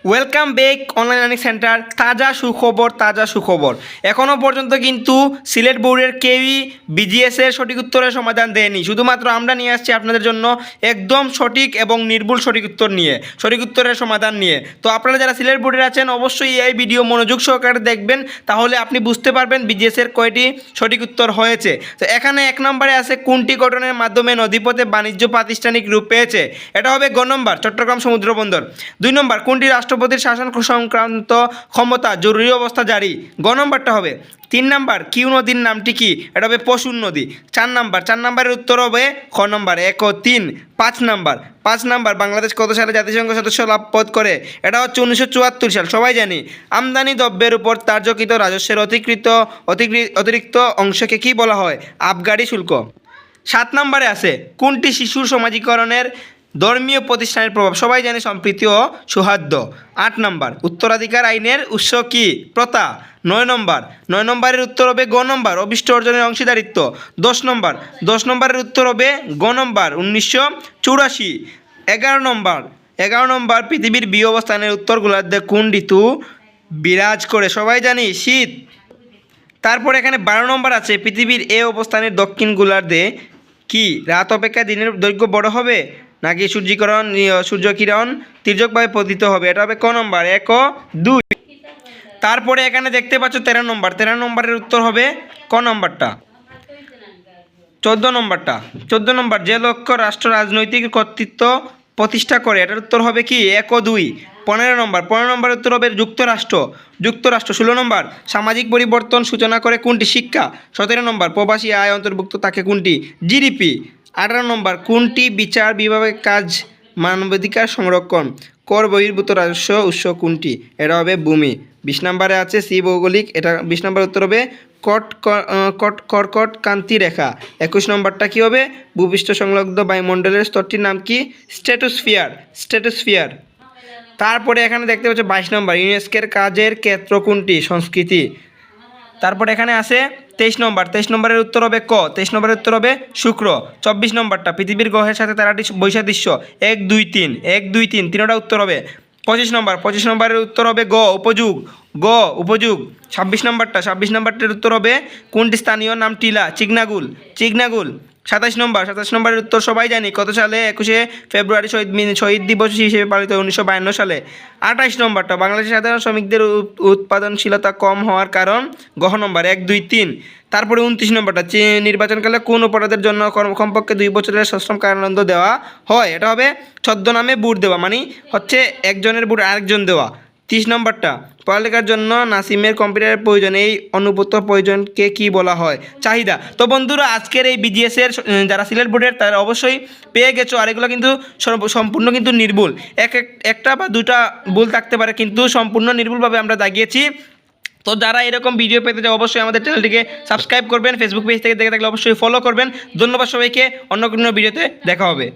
Welcome back online learning centre. তাজা সুখবর এখনও পর্যন্ত কিন্তু সিলেট বোর্ডের কেউই বিজিএসের সঠিক উত্তরের সমাধান দেয়নি। শুধুমাত্র আমরা নিয়ে আসছি আপনাদের জন্য একদম সঠিক এবং নির্ভুল সঠিক উত্তরের সমাধান নিয়ে। তো আপনারা যারা সিলেট বোর্ডের আছেন অবশ্যই এই ভিডিও মনোযোগ সহকারে দেখবেন, তাহলে আপনি বুঝতে পারবেন বিজিএসের কয়টি সঠিক উত্তর হয়েছে। তো এখানে 1 নম্বরে আছে কোনটি গঠনের মাধ্যমে নদীপথে বাণিজ্য প্রাতিষ্ঠানিক রূপ পেয়েছে। এটা হবে গ নম্বর চট্টগ্রাম সমুদ্র বন্দর। 2 নম্বর কোনটি রাষ্ট্রপতির শাসন সংক্রান্ত ক্ষমতা জরুরি অবস্থা জারি। গ নম্বরটা হবে। 3 নম্বর কিউ নদীর নামটি কি। এটা হবে পশুর নদী। 4 নম্বরের উত্তর হবে খ নম্বর 1 ও 3। 5 নম্বর বাংলাদেশ কত সালে জাতিসংঘ সদস্য লাভ করে। এটা হচ্ছে 1974 সাল। সবাই জানি আমদানি দ্রব্যের উপর ধার্যকৃত রাজস্বের অতিরিক্ত অংশকে কি বলা হয়। আবগারি শুল্ক। 7 নম্বরে আছে কোনটি শিশুর সমাজীকরণের ধর্মীয় প্রতিষ্ঠানের প্রভাব। সবাই জানে সম্প্রীতি ও সৌহার্দ্য। 8 নম্বর উত্তরাধিকার আইনের উৎস কি। প্রথা। 9 নম্বরের উত্তর হবে গ নম্বর অভিষ্ট অর্জনের অংশীদারিত্ব। 10 নম্বরের উত্তর হবে গ নম্বর 1984। 11 নম্বর পৃথিবীর বি অবস্থানের উত্তরগুলোতে কোন ঋতু বিরাজ করে। সবাই জানি শীত। তারপর এখানে 12 নম্বর আছে পৃথিবীর এ অবস্থানের দক্ষিণ গোলার্ধে কি রাত অপেক্ষা দিনের দৈর্ঘ্য বড় হবে নাকি সূর্যকিরণ তির্যকভাবে পতিত হবে। এটা হবে ক নম্বর 1 ও 2। তারপরে এখানে দেখতে পাচ্ছ 13 নম্বরের উত্তর হবে ক নম্বরটা। 14 নম্বর যে লক্ষ্য রাষ্ট্র রাজনৈতিক কর্তৃত্ব প্রতিষ্ঠা করে। এটার উত্তর হবে কি 1 ও 2। 15 নম্বরের উত্তর হবে যুক্তরাষ্ট্র। 16 নম্বর সামাজিক পরিবর্তন সূচনা করে কোনটি। শিক্ষা। 17 নম্বর প্রবাসী আয় অন্তর্ভুক্ত থাকে কোনটি। জিডিপি। 18 নম্বর কোনটি বিচার বিভাগের কাজ মানবাধিকার সংরক্ষণ। কর বহির্ভূত রাজস্ব উৎস কোনটি। এটা হবে ভূমি। 20 নম্বরে আছে সি ভৌগোলিক। এটা 20 নম্বর উত্তর হবে কর্কট কান্তি রেখা। 21 নম্বরটা কী হবে ভূপৃষ্ঠ সংলগ্ন বায়ুমণ্ডলের স্তরটির নাম কি। স্ট্র্যাটোস্ফিয়ার। তারপরে এখানে দেখতে পাচ্ছ 22 নম্বর ইউনেস্কোর কাজের ক্ষেত্র কোনটি। সংস্কৃতি। তারপরে এখানে আছে 23 নম্বরের উত্তর হবে ক। 23 নম্বরের উত্তর হবে শুক্র। 24 নম্বরটা পৃথিবীর গ্রহের সাথে তারাটি বৈসাদৃশ্য 1 2 3 তিনটা উত্তর হবে। 25 নম্বরের উত্তর হবে উপযোগ। 26 নম্বরটার উত্তর হবে কোনটি স্থানীয় নাম টিলা। চিগনাগুল। 27 নম্বরের উত্তর সবাই জানি কত সালে 21শে ফেব্রুয়ারি শহীদ দিবস হিসেবে পালিত 1952 সালে। 28 নম্বরটা বাংলাদেশের সাধারণ শ্রমিকদের উৎপাদনশীলতা কম হওয়ার কারণ। গ নম্বর 1 2 3। তারপরে 29 নম্বরটা নির্বাচনকালে কোন অপরাধের জন্য কমপক্ষে 2 বছরের সশ্রম কারাদণ্ড দেওয়া হয়। এটা হবে ছদ্মনামে ভোট দেওয়া, মানে হচ্ছে একজনের ভোট আরেকজন দেওয়া। 30 নম্বরটা পড়ালেখার জন্য নাসিমের কম্পিউটারের প্রয়োজন। এই অনুভূত প্রয়োজনকে কি বলা হয়। চাহিদা। তো বন্ধুরা আজকের এই বিজিএসের যারা সিলেট বোর্ডের তারা অবশ্যই পেয়ে গেছো। আর এগুলো কিন্তু সম্পূর্ণ কিন্তু নির্ভুল। একটা বা দুটা ভুল থাকতে পারে, কিন্তু সম্পূর্ণ নির্ভুলভাবে আমরা দাগিয়েছি। তো যারা এরকম ভিডিও পেতে চায় অবশ্যই আমাদের চ্যানেলটিকে সাবস্ক্রাইব করবেন। ফেসবুক পেজ থেকে দেখে থাকলে অবশ্যই ফলো করবেন। ধন্যবাদ সবাইকে। অন্য কোনো ভিডিওতে দেখা হবে।